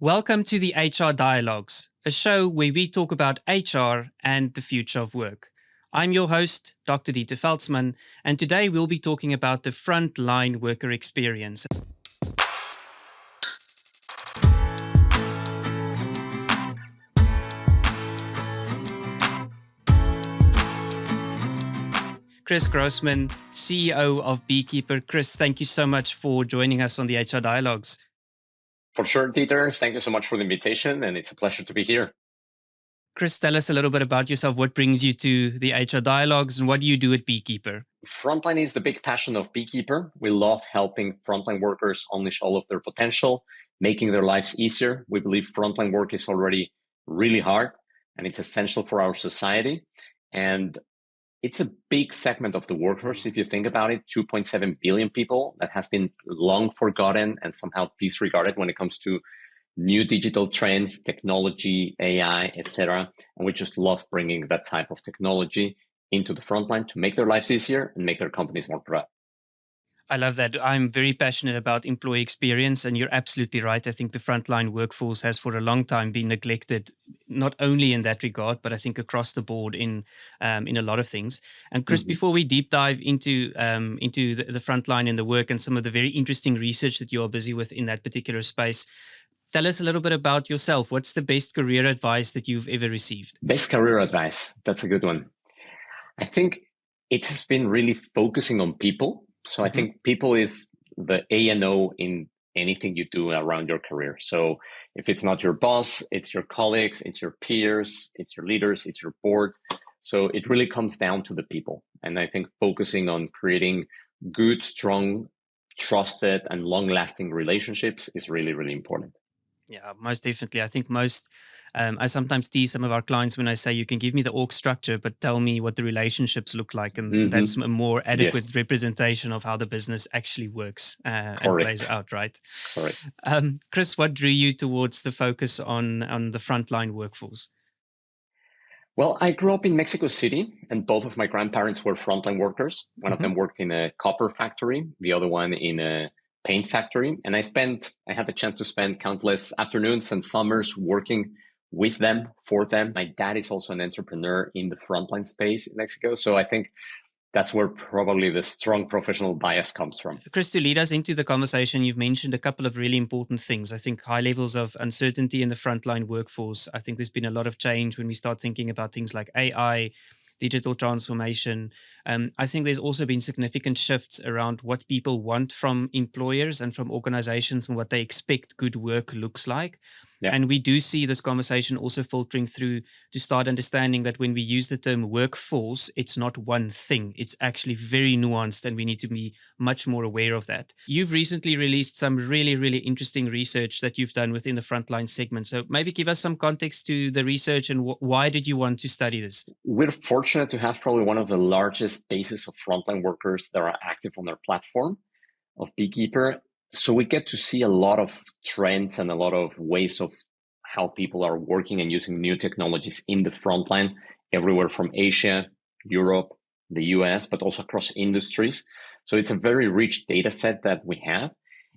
Welcome to the HR Dialogues, a show where we talk about HR and the future of work. I'm your host, Dr. Dieter Veldsman, and today we'll be talking about the frontline worker experience. Cristian Grossmann, CEO of Beekeeper. Chris, thank you so much for joining us on the HR Dialogues. For sure, Dieter. Thank you so much for the invitation, and it's a pleasure to be here. Chris, tell us a little bit about yourself. What brings you to the HR Dialogues and what do you do at Beekeeper? Frontline is the big passion of Beekeeper. We love helping frontline workers unleash all of their potential, making their lives easier. We believe frontline work is already really hard, and it's essential for our society. And it's a big segment of the workforce. If you think about it, 2.7 billion people that has been long forgotten and somehow disregarded when it comes to new digital trends, technology, AI, etc. And we just love bringing that type of technology into the frontline to make their lives easier and make their companies more productive. I love that. I'm very passionate about employee experience, and you're absolutely right. I think the frontline workforce has for a long time been neglected, not only in that regard, but I think across the board in a lot of things. And Chris, before we deep dive into the frontline and the work and some of the very interesting research that you are busy with in that particular space, tell us a little bit about yourself. What's the best career advice that you've ever received? Best career advice. That's a good one. I think it has been really focusing on people. So I think people is the A and O in anything you do around your career. So if it's not your boss, it's your colleagues, it's your peers, it's your leaders, it's your board. So it really comes down to the people. And I think focusing on creating good, strong, trusted, and long-lasting relationships is really, really important. Yeah, most definitely. I think I sometimes tease some of our clients when I say, you can give me the org structure, but tell me what the relationships look like. And that's a more adequate representation of how the business actually works and plays out, right? Correct. Chris, what drew you towards the focus on the frontline workforce? Well, I grew up in Mexico City, and both of my grandparents were frontline workers. One of them worked in a copper factory, the other one in a paint factory. And I had the chance to spend countless afternoons and summers working with them, for them. My dad is also an entrepreneur in the frontline space in Mexico. So I think that's where probably the strong professional bias comes from. Chris, to lead us into the conversation, you've mentioned a couple of really important things. I think high levels of uncertainty in the frontline workforce. I think there's been a lot of change when we start thinking about things like AI, digital transformation. I think there's also been significant shifts around what people want from employers and from organizations and what they expect good work looks like. Yeah. And we do see this conversation also filtering through to start understanding that when we use the term workforce, it's not one thing. It's actually very nuanced, and we need to be much more aware of that. You've recently released some really, really interesting research that you've done within the frontline segment. So maybe give us some context to the research and why did you want to study this? We're fortunate to have probably one of the largest bases of frontline workers that are active on our platform of Beekeeper. So we get to see a lot of trends and a lot of ways of how people are working and using new technologies in the frontline, everywhere from Asia, Europe, the US, but also across industries. So it's a very rich data set that we have.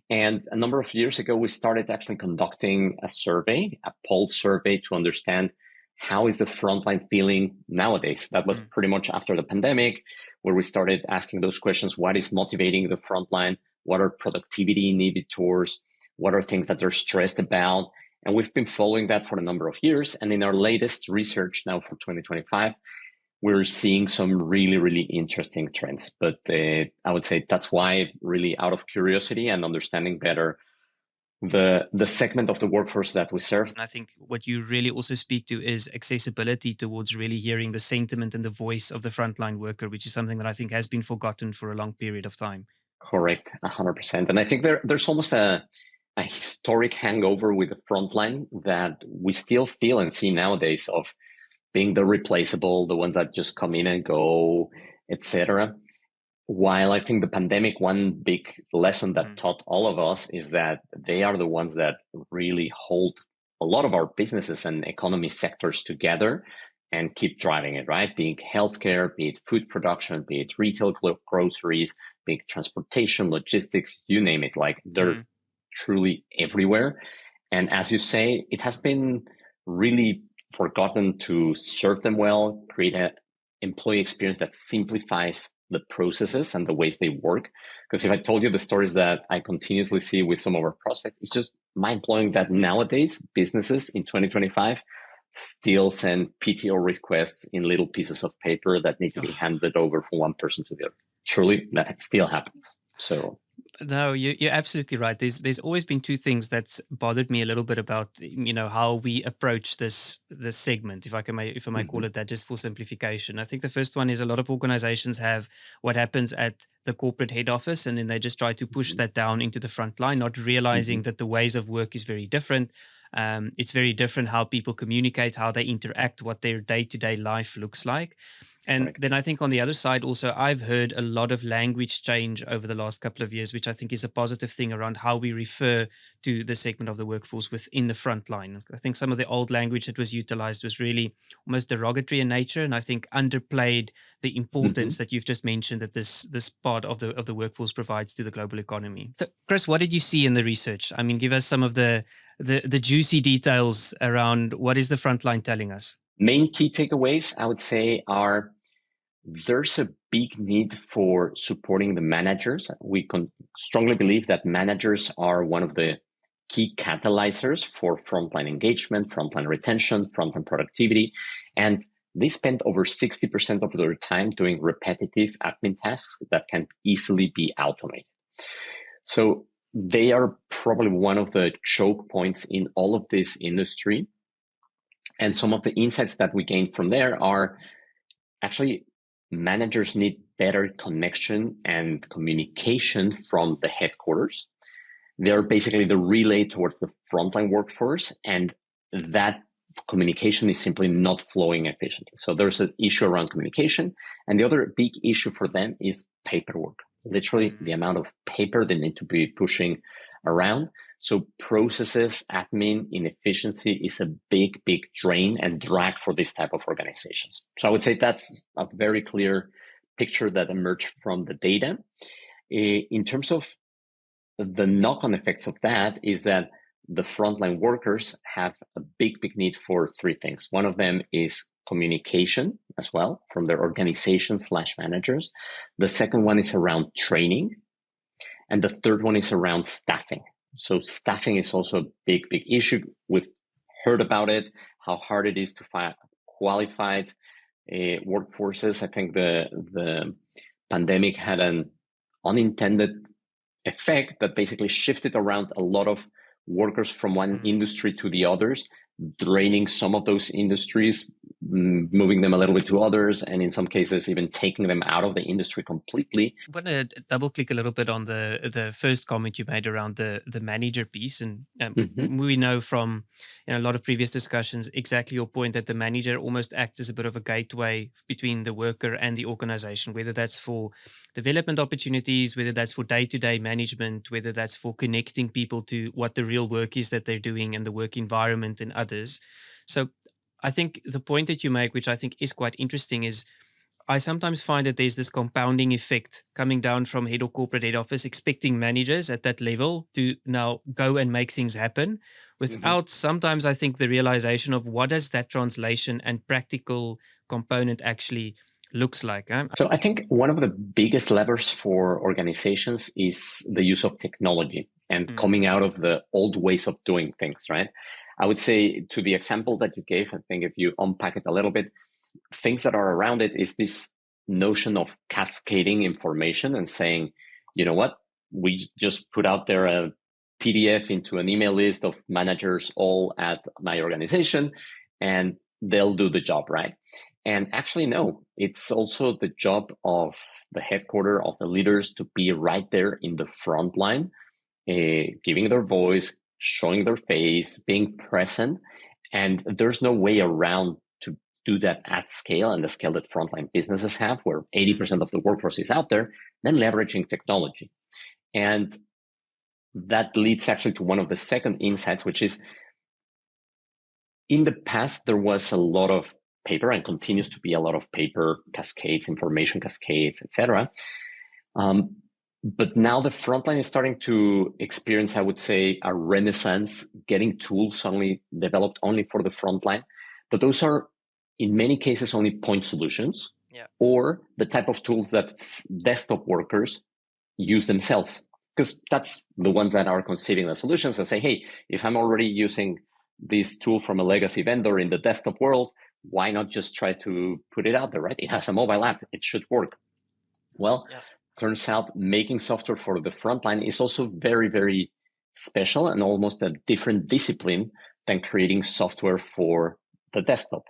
And a number of years ago, we started actually conducting a survey, a poll survey, to understand how is the frontline feeling nowadays. That was pretty much after the pandemic, where we started asking those questions. What is motivating the frontline? What are productivity inhibitors? What are things that they're stressed about? And we've been following that for a number of years. And in our latest research now for 2025, we're seeing some really, really interesting trends. But I would say that's why, really out of curiosity and understanding better the segment of the workforce that we serve. And I think what you really also speak to is accessibility towards really hearing the sentiment and the voice of the frontline worker, which is something that I think has been forgotten for a long period of time. Correct, 100%. And I think there's almost a historic hangover with the frontline that we still feel and see nowadays of being the replaceable, the ones that just come in and go, etc. While I think the pandemic, one big lesson that taught all of us is that they are the ones that really hold a lot of our businesses and economy sectors together and keep driving it, right? Be it healthcare, be it food production, be it retail groceries, be it transportation, logistics, you name it. Like they're truly everywhere. And as you say, it has been really forgotten to serve them well, create an employee experience that simplifies the processes and the ways they work. Because if I told you the stories that I continuously see with some of our prospects, it's just mind-blowing that nowadays businesses in 2025 still send PTO requests in little pieces of paper that need to be handed over from one person to the other. Truly, that still happens. So no, you're absolutely right. There's always been two things that's bothered me a little bit about how we approach this segment, if I may call it that, just for simplification. I think the first one is a lot of organizations have what happens at the corporate head office, and then they just try to push that down into the front line, not realizing that the ways of work is very different. It's very different how people communicate, how they interact, what their day-to-day life looks like. And correct. then I think on the other side, also, I've heard a lot of language change over the last couple of years, which I think is a positive thing around how we refer to the segment of the workforce within the front line. I think some of the old language that was utilized was really almost derogatory in nature, and I think underplayed the importance that you've just mentioned that this part of the workforce provides to the global economy. So, Chris, what did you see in the research? I mean, give us some of the juicy details around what is the frontline telling us. Main key takeaways, I would say, are there's a big need for supporting the managers. We strongly believe that managers are one of the key catalyzers for frontline engagement, frontline retention, frontline productivity. And they spend over 60% of their time doing repetitive admin tasks that can easily be automated. So they are probably one of the choke points in all of this industry. And some of the insights that we gained from there are actually managers need better connection and communication from the headquarters. They're basically the relay towards the frontline workforce, and that communication is simply not flowing efficiently. So there's an issue around communication. And the other big issue for them is paperwork. Literally the amount of paper they need to be pushing around. So processes, admin, inefficiency is a big, big drain and drag for this type of organizations. So I would say that's a very clear picture that emerged from the data. In terms of the knock-on effects of that is that the frontline workers have a big, big need for three things. One of them is communication as well from their organization/managers. The second one is around training. And the third one is around staffing. So staffing is also a big, big issue. We've heard about it, how hard it is to find qualified workforces. I think the pandemic had an unintended effect that basically shifted around a lot of workers from one industry to the others, draining some of those industries, moving them a little bit to others, and in some cases even taking them out of the industry completely. I want to double click a little bit on the first comment you made around the manager piece, and we know from a lot of previous discussions exactly your point that the manager almost acts as a bit of a gateway between the worker and the organization, whether that's for development opportunities, whether that's for day-to-day management, whether that's for connecting people to what the real work is that they're doing and the work environment and others. So I think the point that you make, which I think is quite interesting, is I sometimes find that there's this compounding effect coming down from head or corporate head office, expecting managers at that level to now go and make things happen without sometimes I think the realization of what does that translation and practical component actually looks like. So I think one of the biggest levers for organizations is the use of technology and coming out of the old ways of doing things, right? I would say to the example that you gave, I think if you unpack it a little bit, things that are around it is this notion of cascading information and saying, you know what, we just put out there a PDF into an email list of managers all at my organization and they'll do the job, right? And actually, no, it's also the job of the headquarters of the leaders to be right there in the front line, giving their voice, showing their face, being present. And there's no way around to do that at scale and the scale that frontline businesses have, where 80% of the workforce is out there, then leveraging technology. And that leads actually to one of the second insights, which is in the past, there was a lot of paper and continues to be a lot of paper cascades, information cascades, etc. But now the frontline is starting to experience, I would say, a renaissance, getting tools suddenly developed only for the frontline. But those are, in many cases, only point solutions Yeah. or the type of tools that desktop workers use themselves. Because that's the ones that are conceiving the solutions and say, hey, if I'm already using this tool from a legacy vendor in the desktop world, why not just try to put it out there, right? It has a mobile app, it should work. Well, Yeah. turns out making software for the frontline is also very, very special and almost a different discipline than creating software for the desktop.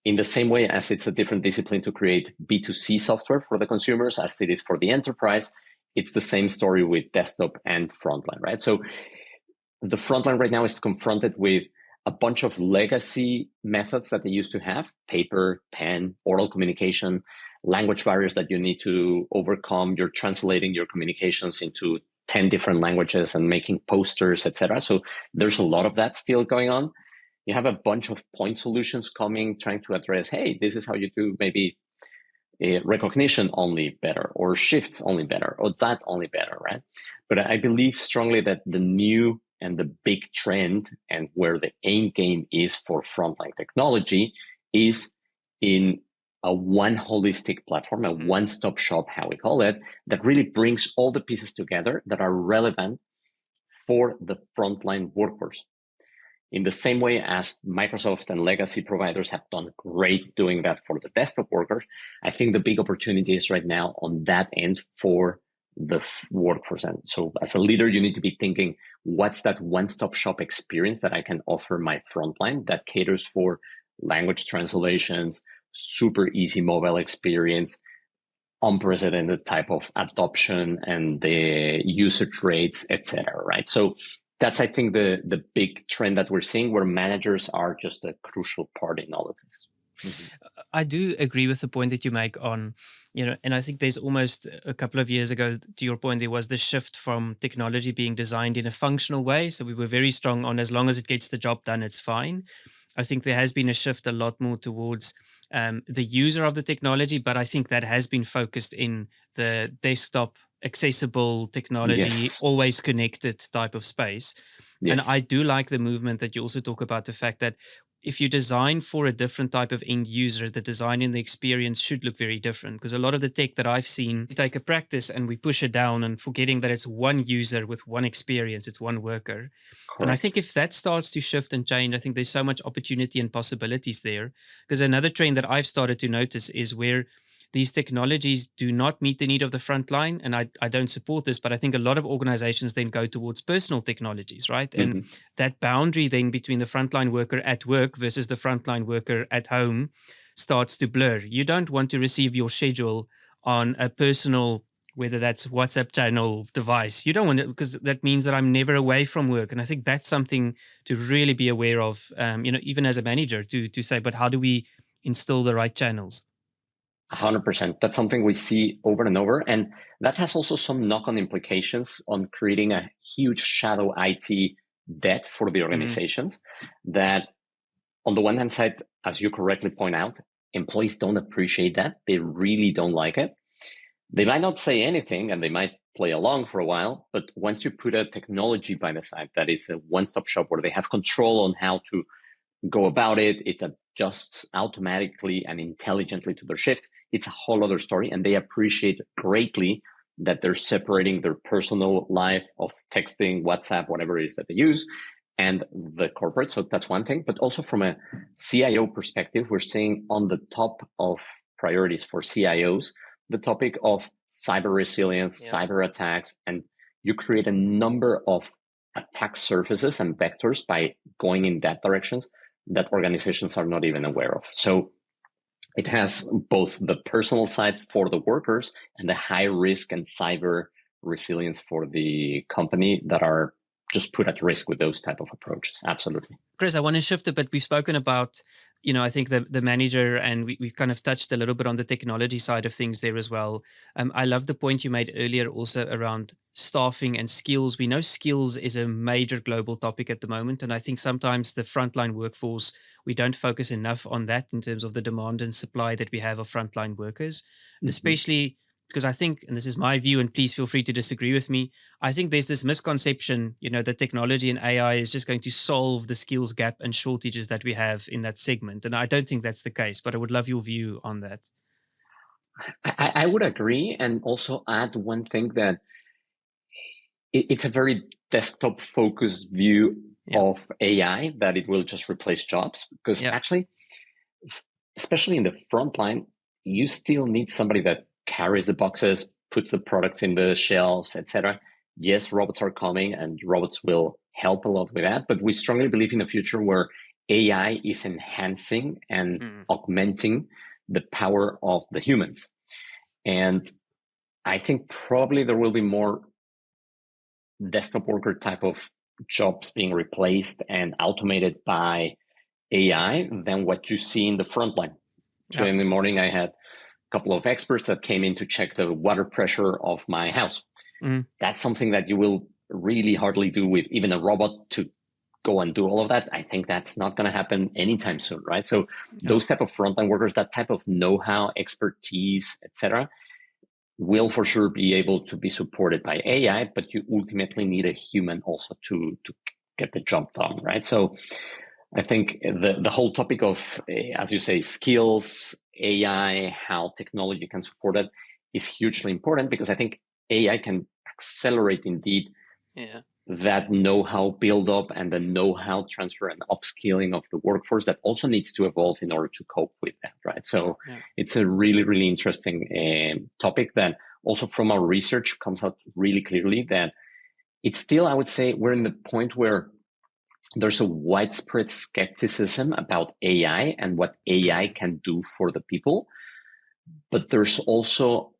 In the same way as it's a different discipline to create B2C software for the consumers as it is for the enterprise, it's the same story with desktop and frontline, right? So the frontline right now is confronted with a bunch of legacy methods that they used to have: paper, pen, oral communication, language barriers that you need to overcome. You're translating your communications into 10 different languages and making posters, etc. So there's a lot of that still going on. You have a bunch of point solutions coming, trying to address, hey, this is how you do maybe recognition only better, or shifts only better, or that only better, right? But I believe strongly that the new and the big trend and where the end game is for frontline technology is in a one holistic platform, a one-stop shop, how we call it, that really brings all the pieces together that are relevant for the frontline workforce. In the same way as Microsoft and legacy providers have done great doing that for the desktop workers, I think the big opportunity is right now on that end for the workforce end. So as a leader, you need to be thinking, what's that one-stop shop experience that I can offer my frontline that caters for language translations, super easy mobile experience, unprecedented type of adoption and the usage rates, etc. Right? So that's, I think, the big trend that we're seeing, where managers are just a crucial part in all of this. I do agree with the point that you make on, and I think there's almost a couple of years ago, to your point, there was this shift from technology being designed in a functional way. So we were very strong on, as long as it gets the job done, it's fine. I think there has been a shift a lot more towards the user of the technology, but I think that has been focused in the desktop accessible technology, Yes. always connected type of space. And Yes. I do like the movement that you also talk about, the fact that if you design for a different type of end user, the design and the experience should look very different. Because a lot of the tech that I've seen, we take a practice and we push it down and forgetting that it's one user with one experience, it's one worker. And I Correct. think if that starts to shift and change, I think there's so much opportunity and possibilities there. Because another trend that I've started to notice is where these technologies do not meet the need of the front line. And I don't support this, but I think a lot of organizations then go towards personal technologies, right? And Mm-hmm. that boundary then between the frontline worker at work versus the frontline worker at home starts to blur. You don't want to receive your schedule on a personal, whether that's WhatsApp channel device. You don't want it, because that means that I'm never away from work. And I think that's something to really be aware of, even as a manager, to say, but how do we install the right channels? 100%. That's something we see over and over. And that has also some knock-on implications on creating a huge shadow IT debt for the Mhm. organizations that, on the one hand side, as you correctly point out, employees don't appreciate that. They really don't like it. They might not say anything and they might play along for a while, but once you put a technology by the side that is a one-stop shop where they have control on how to go about it, it adjusts automatically and intelligently to their shift, it's a whole other story. And they appreciate greatly that they're separating their personal life of texting, WhatsApp, whatever it is that they use, and the corporate. So that's one thing. But also from a CIO perspective, we're seeing on the top of priorities for CIOs, the topic of cyber resilience, Yeah. cyber attacks, and you create a number of attack surfaces and vectors by going in that directions that organizations are not even aware of. So it has both the personal side for the workers and the high risk and cyber resilience for the company that are just put at risk with those type of approaches. Absolutely. Chris, I want to shift a bit. We've spoken about, I think the manager, and we kind of touched a little bit on the technology side of things there as well. I love the point you made earlier also around staffing and skills. We know skills is a major global topic at the moment. And I think sometimes the frontline workforce, we don't focus enough on that in terms of the demand and supply that we have of frontline workers, Mm-hmm. especially because I think, and this is my view, and please feel free to disagree with me, I think there's this misconception, that technology and AI is just going to solve the skills gap and shortages that we have in that segment. And I don't think that's the case, but I would love your view on that. I would agree, and also add one thing that it's a very desktop focused view of AI, that it will just replace jobs, because actually, especially in the front line, you still need somebody that carries the boxes, puts the products in the shelves, etc. Yes, robots are coming and robots will help a lot with that, but we strongly believe in a future where AI is enhancing and augmenting the power of the humans. And I think probably there will be more desktop worker type of jobs being replaced and automated by AI than what you see in the front line. Today in the morning, I had a couple of experts that came in to check the water pressure of my house. That's something that you will really hardly do with even a robot to go and do all of that. I think that's not going to happen anytime soon, right? So those type of frontline workers, that type of know-how, expertise, etc., will for sure be able to be supported by AI, but you ultimately need a human also to get the job done, right? So I think the whole topic of, as you say, skills, AI, how technology can support it is hugely important, because I think AI can accelerate indeed that know-how build-up and the know-how transfer and upskilling of the workforce that also needs to evolve in order to cope with that, right? So it's a really, really interesting topic that also from our research comes out really clearly that it's still, I would say, we're in the point where there's a widespread skepticism about AI and what AI can do for the people. But there's also,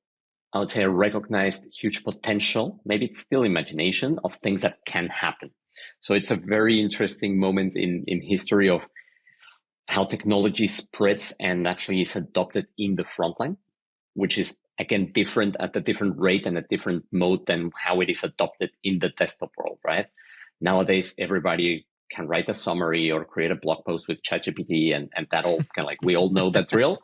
I would say, a recognized huge potential, maybe it's still imagination, of things that can happen. So it's a very interesting moment in history of how technology spreads and actually is adopted in the frontline, which is, again, different at a different rate and a different mode than how it is adopted in the desktop world, right? Nowadays, everybody can write a summary or create a blog post with ChatGPT, and that all kind of like, we all know that drill.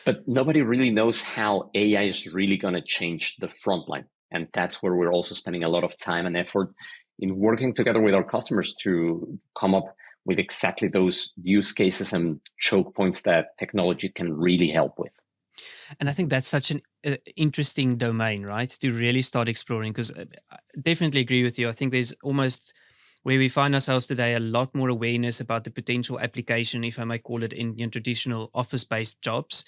But nobody really knows how AI is really going to change the frontline. And that's where we're also spending a lot of time and effort in working together with our customers to come up with exactly those use cases and choke points that technology can really help with. And I think that's such an interesting domain, right? To really start exploring, because I definitely agree with you. I think there's almost, where we find ourselves today, a lot more awareness about the potential application, if I may call it, in traditional office-based jobs.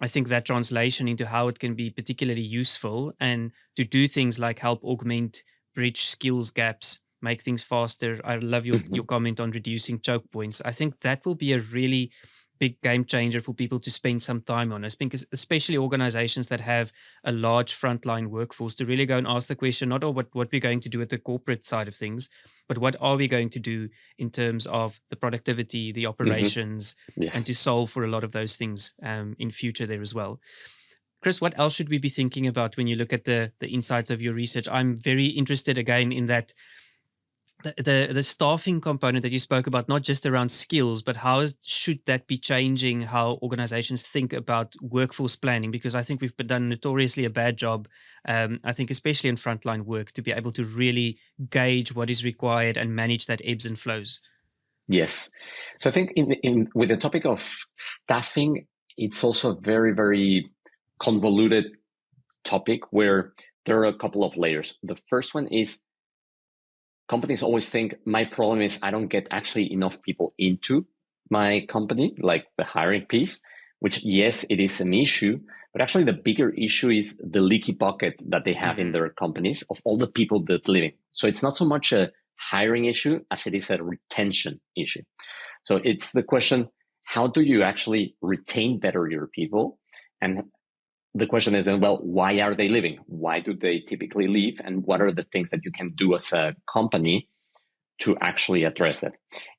I think that translation into how it can be particularly useful and to do things like help augment, bridge skills gaps, make things faster. I love your comment on reducing choke points. I think that will be a really big game changer for people to spend some time on. I think especially organizations that have a large frontline workforce, to really go and ask the question, not what we're going to do at the corporate side of things, but what are we going to do in terms of the productivity, the operations, and to solve for a lot of those things in future there as well. Chris, what else should we be thinking about when you look at the insights of your research? I'm very interested again in that the staffing component that you spoke about, not just around skills, but should that be changing how organizations think about workforce planning? Because I think we've done notoriously a bad job, I think especially in frontline work, to be able to really gauge what is required and manage that ebbs and flows. Yes. So I think in with the topic of staffing, it's also a very, very convoluted topic where there are a couple of layers. The first one is, companies always think my problem is I don't get actually enough people into my company, like the hiring piece, which yes, it is an issue, but actually the bigger issue is the leaky bucket that they have in their companies of all the people that leaving. So it's not so much a hiring issue as it is a retention issue. So it's the question, how do you actually retain better your people? And the question is then, well, why are they leaving? Why do they typically leave? And what are the things that you can do as a company to actually address that?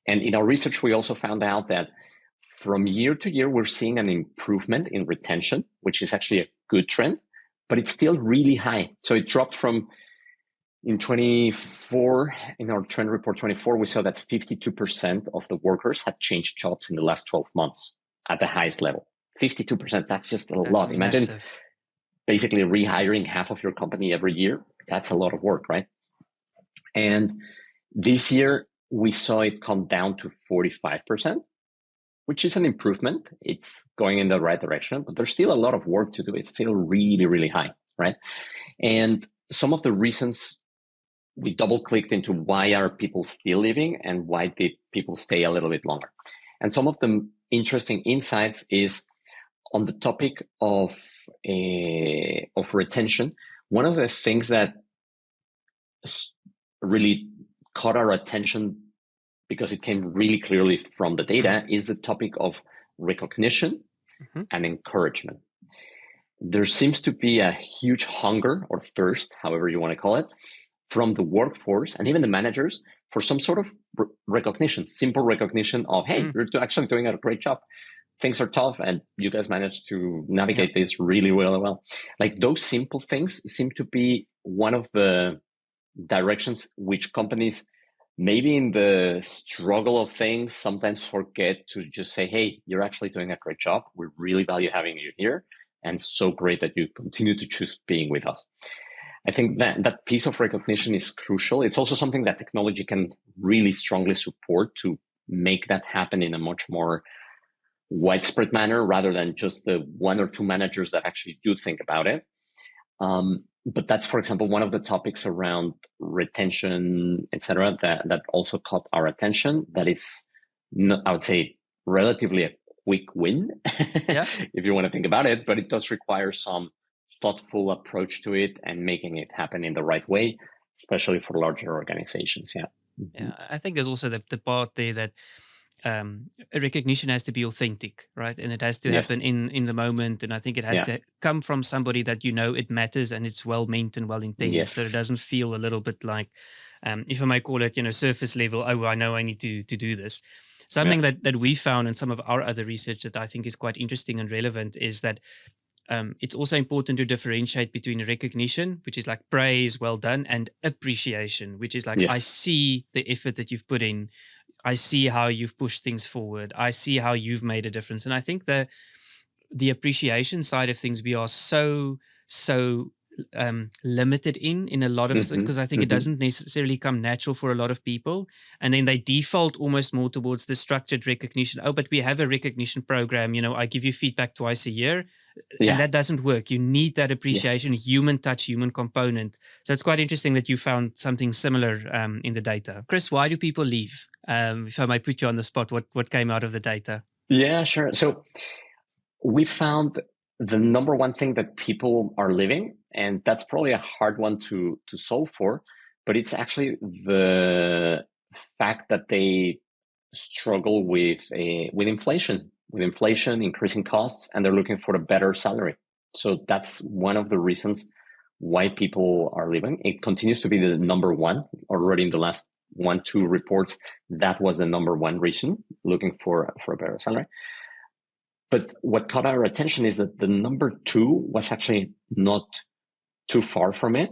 And in our research, we also found out that from year to year, we're seeing an improvement in retention, which is actually a good trend, but it's still really high. So it dropped from, in 24, in our trend report 24, we saw that 52% of the workers had changed jobs in the last 12 months at the highest level. 52%, that's just a lot. Massive. Imagine basically rehiring half of your company every year. That's a lot of work, right? And this year, we saw it come down to 45%, which is an improvement. It's going in the right direction, but there's still a lot of work to do. It's still really, really high, right? And some of the reasons, we double clicked into why are people still leaving and why did people stay a little bit longer. And some of the interesting insights is on the topic of retention. One of the things that really caught our attention, because it came really clearly from the data, is the topic of recognition and encouragement. There seems to be a huge hunger or thirst, however you want to call it, from the workforce and even the managers for some sort of recognition, simple recognition of, hey, you're actually doing a great job. Things are tough and you guys managed to navigate this really well. Like those simple things seem to be one of the directions which companies, maybe in the struggle of things, sometimes forget to just say, hey, you're actually doing a great job. We really value having you here. And so great that you continue to choose being with us. I think that piece of recognition is crucial. It's also something that technology can really strongly support to make that happen in a much more widespread manner rather than just the one or two managers that actually do think about it. But that's, for example, one of the topics around retention, etc., that also caught our attention. That is, I would say, relatively a quick win, if you want to think about it. But it does require some thoughtful approach to it and making it happen in the right way, especially for larger organizations. Yeah, I think there's also the part there that recognition has to be authentic, right? And it has to happen in the moment. And I think it has to come from somebody that you know it matters and it's well meant and well intended. So it doesn't feel a little bit like, if I may call it, surface level, oh, I know I need to do this. Something that we found in some of our other research that I think is quite interesting and relevant is that it's also important to differentiate between recognition, which is like praise, well done, and appreciation, which is like, I see the effort that you've put in. I see how you've pushed things forward. I see how you've made a difference. And I think the appreciation side of things, we are so limited in a lot of things, because I think it doesn't necessarily come natural for a lot of people. And then they default almost more towards the structured recognition. Oh, but we have a recognition program. I give you feedback twice a year. And that doesn't work. You need that appreciation, human touch, human component. So it's quite interesting that you found something similar in the data. Chris, why do people leave? If I might put you on the spot, what came out of the data? Yeah, sure. So we found the number one thing that people are leaving, and that's probably a hard one to solve for, but it's actually the fact that they struggle with inflation, increasing costs, and they're looking for a better salary. So that's one of the reasons why people are leaving. It continues to be the number one. Already in the last 1-2 reports, that was the number one reason, looking for a better salary. But what caught our attention is that the number two was actually not too far from it.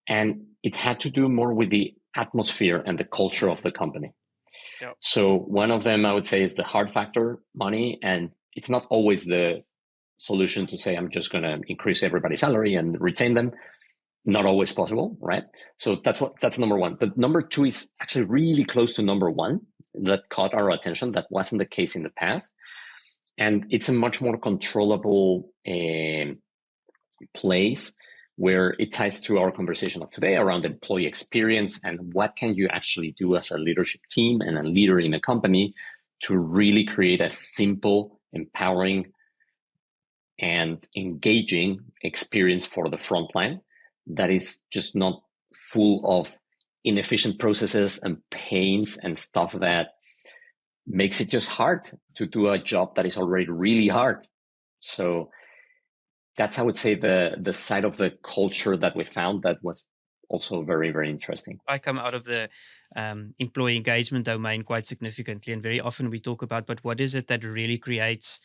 And it had to do more with the atmosphere and the culture of the company. Yep. So one of them, I would say, is the hard factor, money. And it's not always the solution to say, I'm just going to increase everybody's salary and retain them. Not always possible, right? So that's number one. But number two is actually really close to number one. That caught our attention. That wasn't the case in the past. And it's a much more controllable place where it ties to our conversation of today around employee experience and what can you actually do as a leadership team and a leader in a company to really create a simple, empowering, and engaging experience for the frontline that is just not full of inefficient processes and pains and stuff that makes it just hard to do a job that is already really hard. So that's, I would say, the side of the culture that we found that was also very, very interesting. I come out of the employee engagement domain quite significantly, and very often we talk about, but what is it that really creates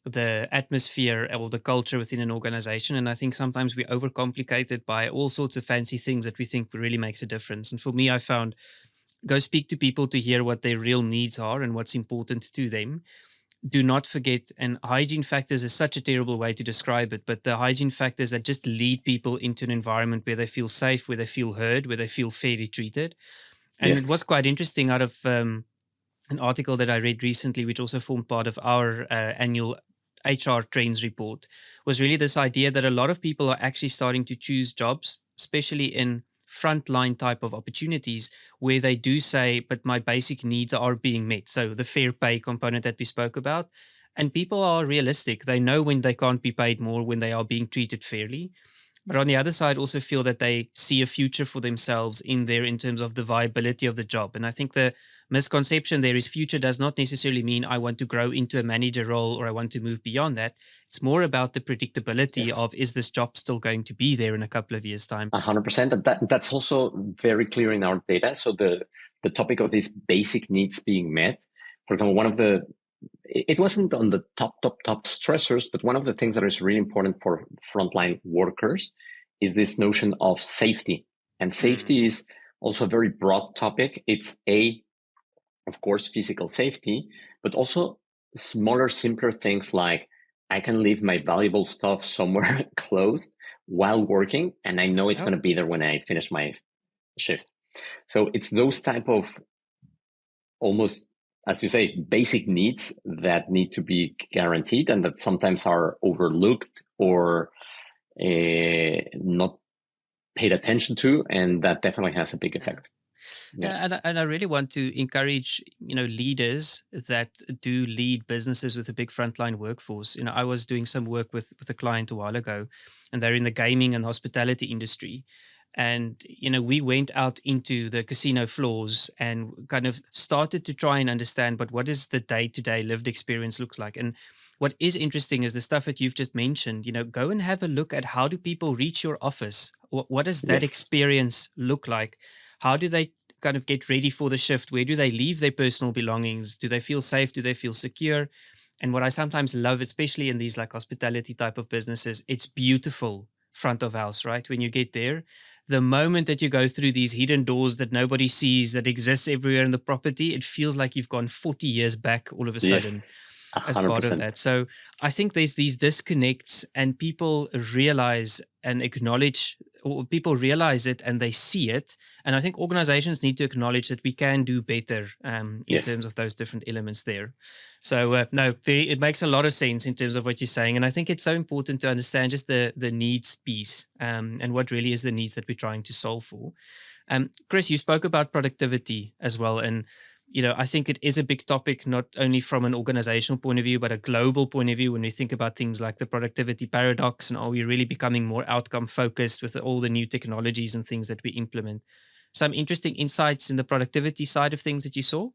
the atmosphere or the culture within an organization? And I think sometimes we overcomplicate it by all sorts of fancy things that we think really makes a difference. And for me, I found go speak to people to hear what their real needs are and what's important to them. do not forget, and hygiene factors is such a terrible way to describe it, but the hygiene factors that just lead people into an environment where they feel safe, where they feel heard, where they feel fairly treated. And it was Yes. quite interesting out of an article that I read recently, which also formed part of our annual HR trends report, was really this idea that a lot of people are actually starting to choose jobs, especially in frontline type of opportunities, where they do say, but my basic needs are being met. So the fair pay component that we spoke about. And people are realistic. They know when they can't be paid more, when they are being treated fairly. But on the other side, also feel that they see a future for themselves in there in terms of the viability of the job. And I think the misconception there is future does not necessarily mean I want to grow into a manager role or I want to move beyond that. It's more about the predictability Yes. of, is this job still going to be there in a couple of years' time? 100%. And that's also very clear in our data. So the topic of these basic needs being met, for example, one of the, it wasn't on the top stressors, but one of the things that is really important for frontline workers is this notion of safety. And safety is also a very broad topic. It's of course, physical safety, but also smaller, simpler things like I can leave my valuable stuff somewhere closed while working, and I know it's going to be there when I finish my shift. So it's those type of almost, as you say, basic needs that need to be guaranteed and that sometimes are overlooked or not paid attention to, and that definitely has a big effect. Yeah. And I really want to encourage, leaders that do lead businesses with a big frontline workforce. I was doing some work with a client a while ago, and they're in the gaming and hospitality industry. And, we went out into the casino floors and kind of started to try and understand, but what is the day-to-day lived experience looks like? And what is interesting is the stuff that you've just mentioned. Go and have a look at, how do people reach your office? What does that Yes. experience look like? How do they kind of get ready for the shift? Where do they leave their personal belongings? Do they feel safe? Do they feel secure? And what I sometimes love, especially in these like hospitality type of businesses, it's beautiful front of house, right? When you get there, the moment that you go through these hidden doors that nobody sees, that exists everywhere in the property, it feels like you've gone 40 years back all of a sudden Yes. as part of 100%. that. So I think there's these disconnects, and people realize and acknowledge, or people realize it and they see it. And I think organizations need to acknowledge that we can do better in terms Yes. of those different elements there. So no, it makes a lot of sense in terms of what you're saying. And I think it's so important to understand just the needs piece, and what really is the needs that we're trying to solve for. Chris, you spoke about productivity as well. And I think it is a big topic, not only from an organizational point of view, but a global point of view when we think about things like the productivity paradox, and are we really becoming more outcome focused with all the new technologies and things that we implement? Some interesting insights in the productivity side of things that you saw?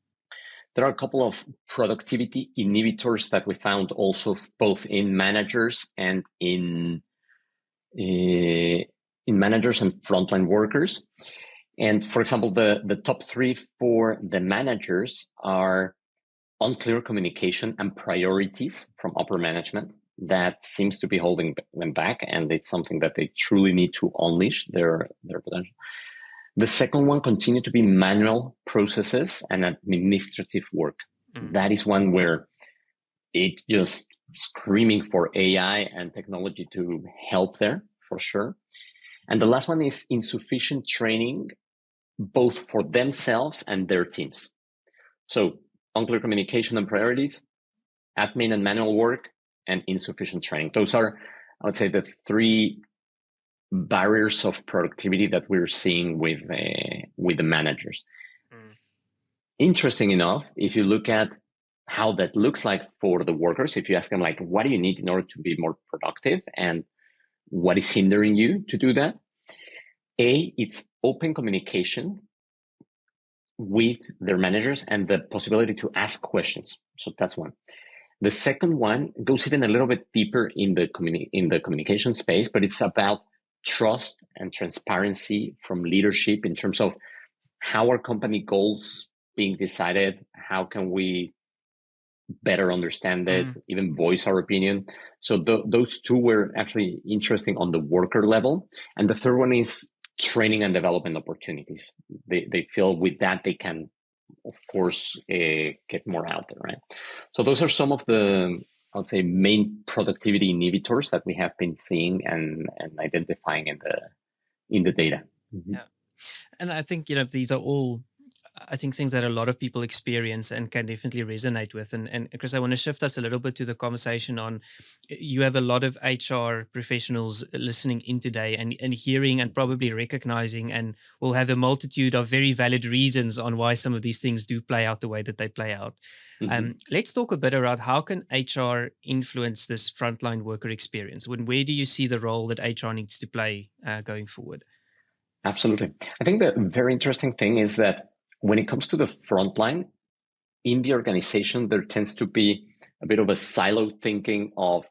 There are a couple of productivity inhibitors that we found also both in managers and in managers and frontline workers. And for example, the top three for the managers are unclear communication and priorities from upper management. That seems to be holding them back, and it's something that they truly need to unleash their potential. The second one continued to be manual processes and administrative work. That is one where it just screaming for AI and technology to help there for sure. And the last one is insufficient training, both for themselves and their teams. So unclear communication and priorities, admin and manual work, and insufficient training. Those are, I would say, the three barriers of productivity that we're seeing with the managers. Interesting enough, if you look at how that looks like for the workers, if you ask them like, what do you need in order to be more productive and what is hindering you to do that? It's open communication with their managers and the possibility to ask questions. So that's one. The second one goes even a little bit deeper in the communication space, but it's about trust and transparency from leadership in terms of how are company goals being decided, how can we better understand it, even voice our opinion. So those two were actually interesting on the worker level. And the third one is training and development opportunities. They feel with that they can of course, get more out there, right? So those are some of the, I would say, main productivity inhibitors that we have been seeing and identifying in the data. Mm-hmm. Yeah. And I think, these are all, I think, things that a lot of people experience and can definitely resonate with. And Chris, I want to shift us a little bit to the conversation on, you have a lot of HR professionals listening in today and hearing and probably recognizing and will have a multitude of very valid reasons on why some of these things do play out the way that they play out. Mm-hmm. Let's talk a bit about how can HR influence this frontline worker experience? Where do you see the role that HR needs to play going forward? Absolutely. I think the very interesting thing is that when it comes to the frontline in the organization, there tends to be a bit of a siloed thinking of,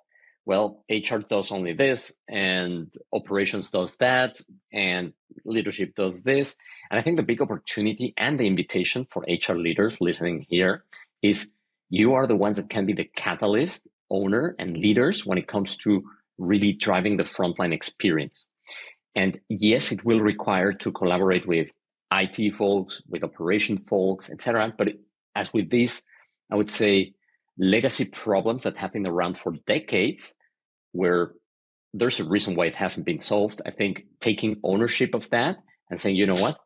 well, HR does only this and operations does that and leadership does this. And I think the big opportunity and the invitation for HR leaders listening here is you are the ones that can be the catalyst, owner, and leaders when it comes to really driving the frontline experience. And yes, it will require to collaborate with IT folks, with operation folks, etc. But as with these, I would say, legacy problems that have been around for decades, where there's a reason why it hasn't been solved, I think taking ownership of that and saying, you know what,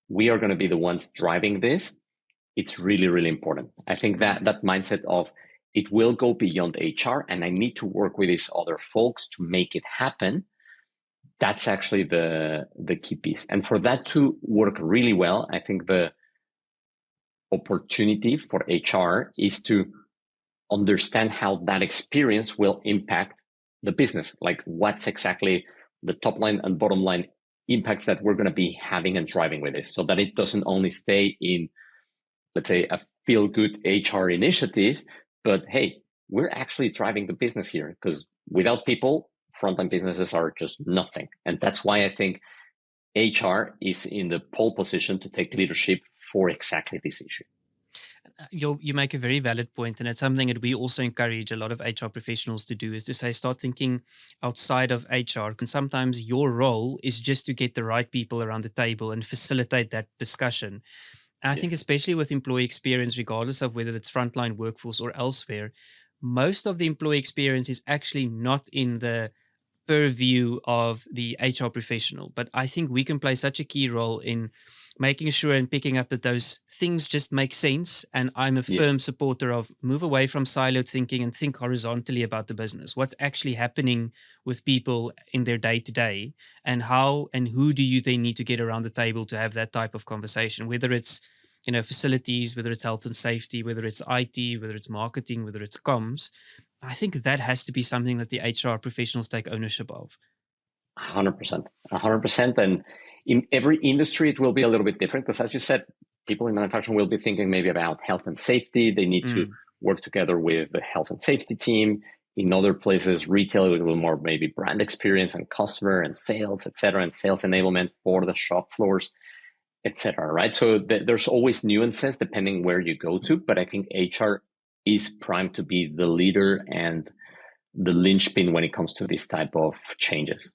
we are going to be the ones driving this, it's really, really important. I think that mindset of it will go beyond HR and I need to work with these other folks to make it happen, that's actually the key piece. And for that to work really well, I think the opportunity for HR is to understand how that experience will impact the business. Like what's exactly the top line and bottom line impacts that we're going to be having and driving with this, so that it doesn't only stay in, let's say, a feel good HR initiative, but hey, we're actually driving the business here, because without people, frontline businesses are just nothing. And that's why I think HR is in the pole position to take leadership for exactly this issue. You make a very valid point, and it's something that we also encourage a lot of HR professionals to do, is to say, start thinking outside of HR. And sometimes your role is just to get the right people around the table and facilitate that discussion. And I think Yes. especially with employee experience, regardless of whether it's frontline workforce or elsewhere, most of the employee experience is actually not in the purview of the HR professional. But I think we can play such a key role in making sure and picking up that those things just make sense. And I'm a firm Yes. supporter of move away from siloed thinking and think horizontally about the business. What's actually happening with people in their day to day, and how and who do you they need to get around the table to have that type of conversation, whether it's facilities, whether it's health and safety, whether it's IT, whether it's marketing, whether it's comms. I think that has to be something that the HR professionals take ownership of. 100%. 100%. And in every industry, it will be a little bit different, because as you said, people in manufacturing will be thinking maybe about health and safety. They need to work together with the health and safety team. In other places, retail, it will more maybe brand experience and customer and sales, etc., and sales enablement for the shop floors, etc. Right? So there's always nuances depending where you go to, but I think HR is primed to be the leader and the linchpin when it comes to this type of changes.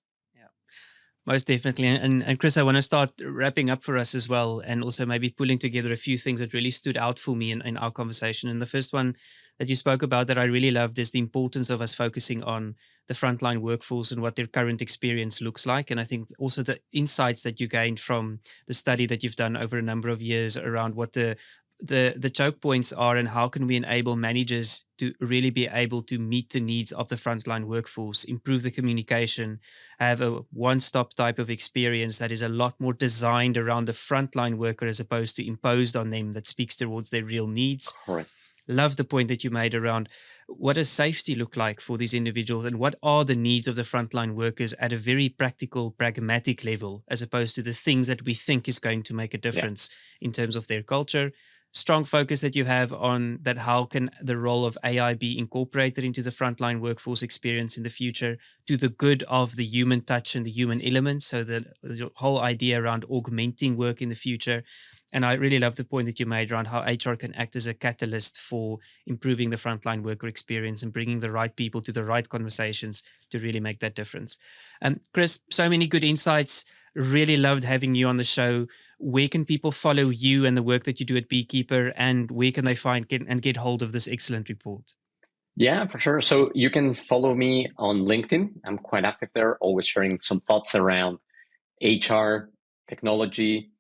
Most definitely. And Chris, I want to start wrapping up for us as well, and also maybe pulling together a few things that really stood out for me in our conversation. And the first one that you spoke about that I really loved is the importance of us focusing on the frontline workforce and what their current experience looks like. And I think also the insights that you gained from the study that you've done over a number of years around what the choke points are, and how can we enable managers to really be able to meet the needs of the frontline workforce, improve the communication, have a one-stop type of experience that is a lot more designed around the frontline worker as opposed to imposed on them, that speaks towards their real needs. Correct. Love the point that you made around what does safety look like for these individuals, and what are the needs of the frontline workers at a very practical, pragmatic level, as opposed to the things that we think is going to make a Yeah. difference in terms of their culture. Strong focus that you have on that, how can the role of AI be incorporated into the frontline workforce experience in the future, to the good of the human touch and the human element, so that the whole idea around augmenting work in the future. And I really love the point that you made around how HR can act as a catalyst for improving the frontline worker experience and bringing the right people to the right conversations to really make that difference. Chris, so many good insights. Really loved having you on the show. where can people follow you and the work that you do at Beekeeper, and where can they get hold of this excellent report? Yeah, for sure. So you can follow me on LinkedIn. I'm quite active there, always sharing some thoughts around HR, technology,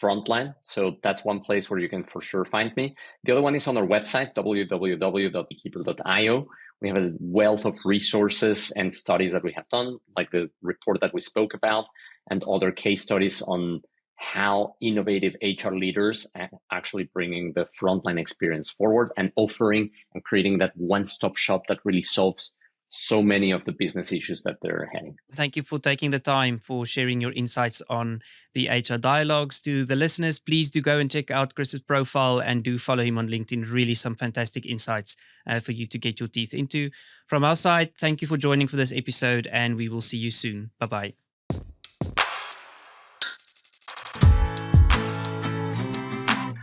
Frontline. So that's one place where you can for sure find me. The other one is on our website, www.beekeeper.io. We have a wealth of resources and studies that we have done, like the report that we spoke about, and other case studies on how innovative HR leaders are actually bringing the frontline experience forward and offering and creating that one-stop shop that really solves so many of the business issues that they're having. Thank you for taking the time for sharing your insights on the HR dialogues. To the listeners, please do go and check out Chris's profile and do follow him on LinkedIn. Really, some fantastic insights for you to get your teeth into. From our side, thank you for joining for this episode, and we will see you soon. Bye bye.